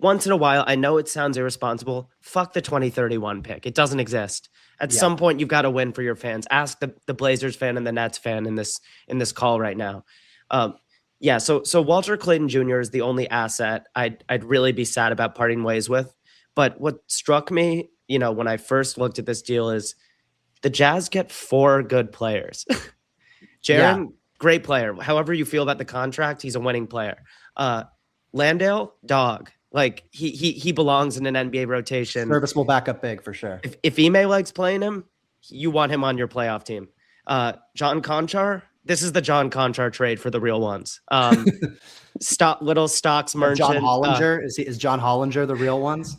once in a while, I know it sounds irresponsible. Fuck the 2031 pick. It doesn't exist. At Yeah. some point, you've got to win for your fans. Ask the Blazers fan and the Nets fan in this call right now. Yeah, so Walter Clayton Jr. is the only asset I'd really be sad about parting ways with. But what struck me, when I first looked at this deal is the Jazz get 4 good players. Jaren, great player. However you feel about the contract, he's a winning player. Landale, dog. Like he belongs in an NBA rotation. Serviceable backup big for sure. If Ime likes playing him, you want him on your playoff team. John Conchar, this is the John Conchar trade for the real ones. Little stocks merchant. John Hollinger, is John Hollinger the real ones?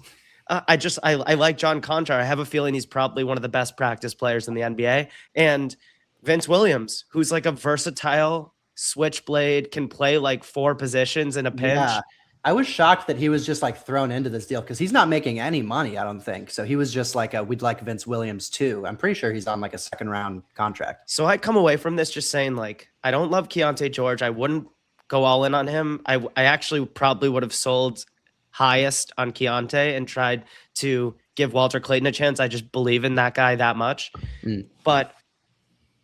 I like John Conchar. I have a feeling he's probably one of the best practice players in the NBA. And Vince Williams, who's like a versatile switchblade, can play like 4 positions in a pinch. Yeah. I was shocked that he was just like thrown into this deal because he's not making any money, I don't think. So he was just like, we'd like Vince Williams too. I'm pretty sure he's on like a 2nd round contract. So I come away from this just saying, like, I don't love Keontae George. I wouldn't go all in on him. I actually probably would have sold highest on Keontae and tried to give Walter Clayton a chance. I just believe in that guy that much. But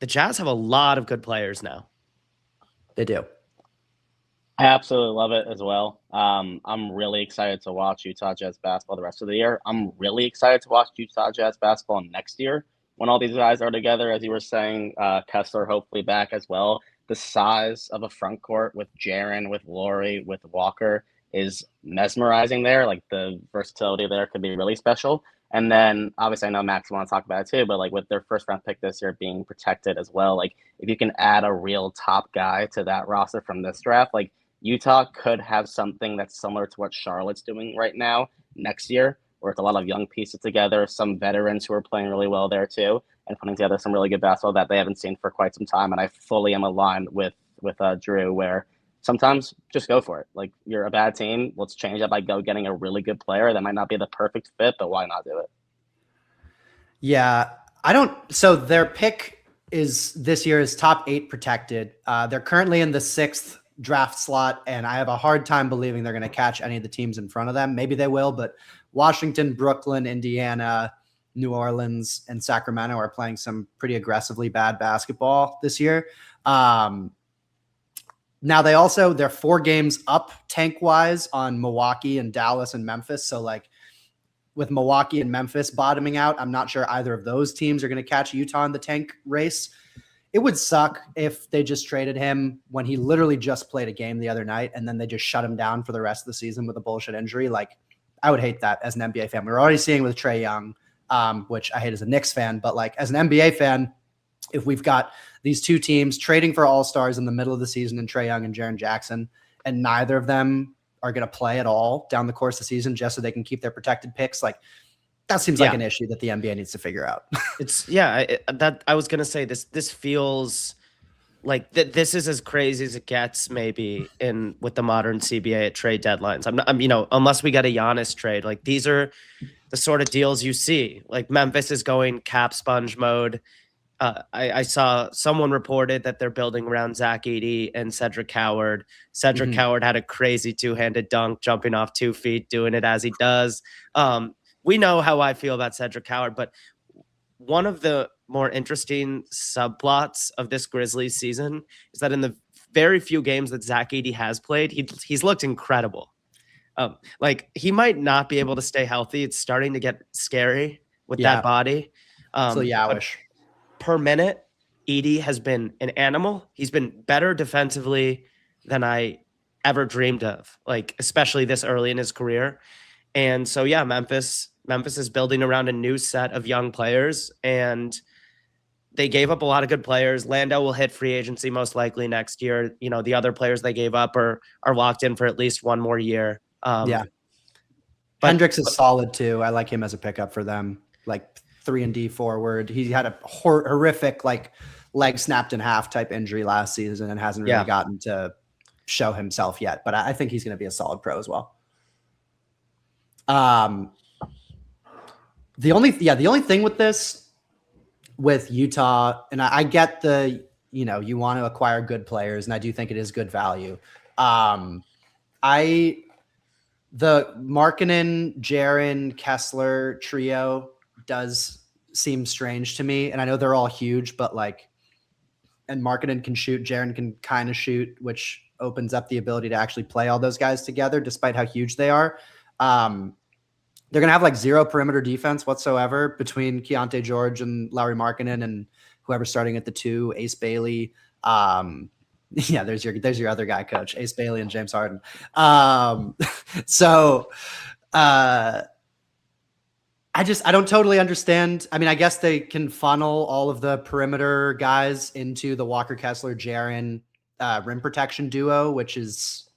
the Jazz have a lot of good players now. They do. I absolutely love it as well. I'm really excited to watch Utah Jazz basketball the rest of the year. I'm really excited to watch Utah Jazz basketball next year when all these guys are together, as you were saying, Kessler hopefully back as well. The size of a front court with Jaren, with Laurie, with Walker is mesmerizing there. Like the versatility there could be really special. And then obviously I know Max wants to talk about it too, but like with their 1st round pick this year being protected as well, like if you can add a real top guy to that roster from this draft, like Utah could have something that's similar to what Charlotte's doing right now next year, where it's a lot of young pieces together, some veterans who are playing really well there too, and putting together some really good basketball that they haven't seen for quite some time. And I fully am aligned with Drew, where sometimes just go for it. Like you're a bad team, let's change it by getting a really good player. That might not be the perfect fit, but why not do it? Yeah, so their pick is this year is top 8 protected. They're currently in the 6th draft slot, and I have a hard time believing they're going to catch any of the teams in front of them. Maybe they will, but Washington, Brooklyn, Indiana, New Orleans, and Sacramento are playing some pretty aggressively bad basketball this year. Now they're 4 games up tank wise on Milwaukee and Dallas and Memphis. So like with Milwaukee and Memphis bottoming out, I'm not sure either of those teams are going to catch Utah in the tank race. It would suck if they just traded him when he literally just played a game the other night and then they just shut him down for the rest of the season with a bullshit injury. Like, I would hate that as an NBA fan. We're already seeing with Trae Young, which I hate as a Knicks fan, but like as an NBA fan, if we've got these 2 teams trading for all-stars in the middle of the season and Trae Young and Jaren Jackson, and neither of them are going to play at all down the course of the season just so they can keep their protected picks, like that seems like an issue that the NBA needs to figure out. I was going to say this feels like this is as crazy as it gets maybe with the modern CBA at trade deadlines. I'm unless we get a Giannis trade, like these are the sort of deals you see. Like Memphis is going cap sponge mode. I saw someone reported that they're building around Zach Edey and Cedric Howard. Cedric Howard had a crazy 2-handed dunk, jumping off 2 feet, doing it as he does. We know how I feel about Cedric Howard, but one of the more interesting subplots of this Grizzlies season is that in the very few games that Zach Edey has played, he's looked incredible. Like he might not be able to stay healthy. It's starting to get scary with that body. So yowish. Per minute, Edey has been an animal. He's been better defensively than I ever dreamed of, like especially this early in his career. And so, Memphis is building around a new set of young players, and they gave up a lot of good players. Landau will hit free agency most likely next year. The other players they gave up are locked in for at least 1 more year. Hendricks is solid too. I like him as a pickup for them. Like 3-and-D forward. He had a horrific like leg snapped in half type injury last season and hasn't really gotten to show himself yet. But I think he's going to be a solid pro as well. The only thing with Utah, and I get you want to acquire good players, and I do think it is good value. I The Markkanen, Jaren, Kessler trio does seem strange to me. And I know they're all huge, but like, and Markkanen can shoot, Jaren can kind of shoot, which opens up the ability to actually play all those guys together, despite how huge they are. They're going to have like zero perimeter defense whatsoever between Keontae George and Lauri Markkanen and whoever's starting at the 2, Ace Bailey. Yeah, there's your other guy, coach, Ace Bailey and James Harden. I don't totally understand. I mean, I guess they can funnel all of the perimeter guys into the Walker Kessler Jaren rim protection duo, which is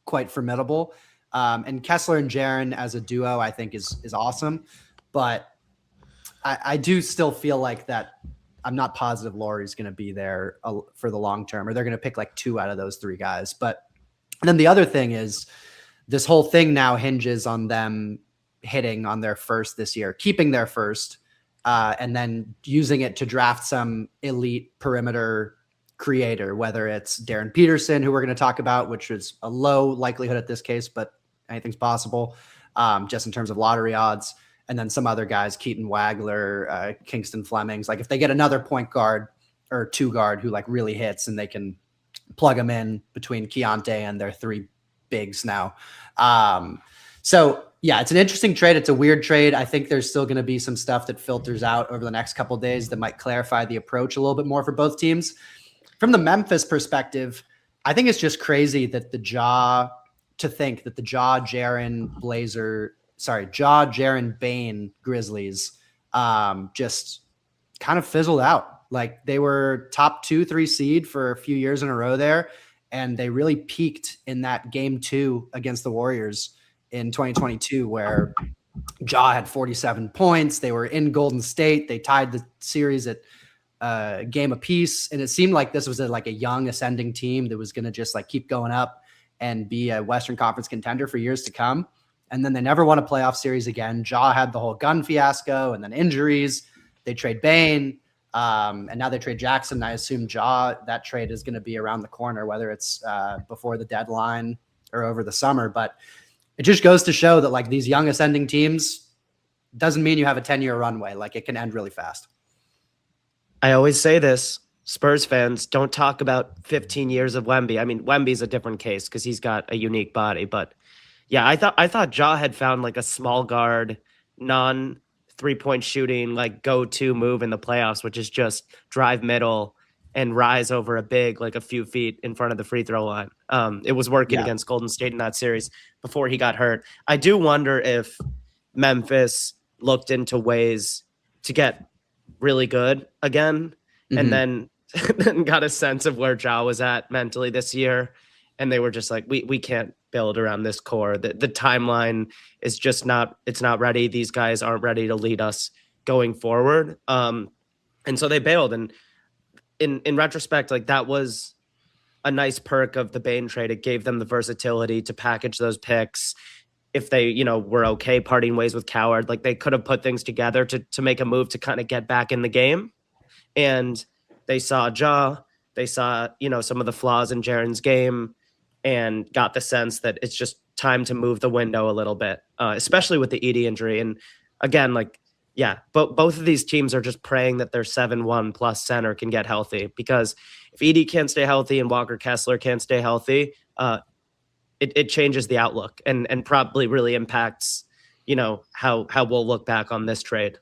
quite formidable. And Kessler and Jaren as a duo, I think is awesome. But I do still feel like that. I'm not positive Lauri's going to be there for the long term, or they're going to pick like 2 out of those 3 guys. But then the other thing is this whole thing now hinges on them hitting on their first this year, keeping their first, and then using it to draft some elite perimeter creator, whether it's Darren Peterson, who we're going to talk about, which is a low likelihood at this case, but anything's possible, just in terms of lottery odds. And then some other guys, Keaton Wagler, Kingston Flemings. Like if they get another point guard or 2 guard who like really hits, and they can plug them in between Keontae and their 3 bigs now. So yeah, it's an interesting trade. It's a weird trade. I think there's still going to be some stuff that filters out over the next couple of days that might clarify the approach a little bit more for both teams. From the Memphis perspective, I think it's just crazy that Ja Jaren Bane Grizzlies just kind of fizzled out. Like they were top 2-3 seed for a few years in a row there, and they really peaked in that game 2 against the Warriors in 2022, where Ja had 47 points. They were in Golden State. They tied the series at game apiece, and it seemed like this was like a young ascending team that was going to just like keep going up and be a Western Conference contender for years to come. And then they never won a playoff series again. Ja had the whole gun fiasco and then injuries. They trade Bane, and now they trade Jackson. I assume that trade is going to be around the corner, whether it's before the deadline or over the summer. But it just goes to show that like these young ascending teams doesn't mean you have a 10-year runway. Like it can end really fast. I always say this, Spurs fans, don't talk about 15 years of Wemby. I mean, Wemby's a different case because he's got a unique body, but yeah, I thought Ja had found like a small guard, non 3-point shooting, like go-to move in the playoffs, which is just drive middle and rise over a big, like a few feet in front of the free throw line. It was working against Golden State in that series before he got hurt. I do wonder if Memphis looked into ways to get really good again, and then got a sense of where Ja was at mentally this year. And they were just like, we can't build around this core. The timeline is just it's not ready. These guys aren't ready to lead us going forward. And so they bailed. And in retrospect, like that was a nice perk of the Bane trade. It gave them the versatility to package those picks. If they, were okay parting ways with Coward, like they could have put things together to make a move to kind of get back in the game. And they saw Ja, they saw, some of the flaws in Jaren's game, and got the sense that it's just time to move the window a little bit, especially with the Edey injury. And again, both of these teams are just praying that their 7-1 plus center can get healthy, because if Edey can't stay healthy and Walker Kessler can't stay healthy, it changes the outlook and probably really impacts, how we'll look back on this trade.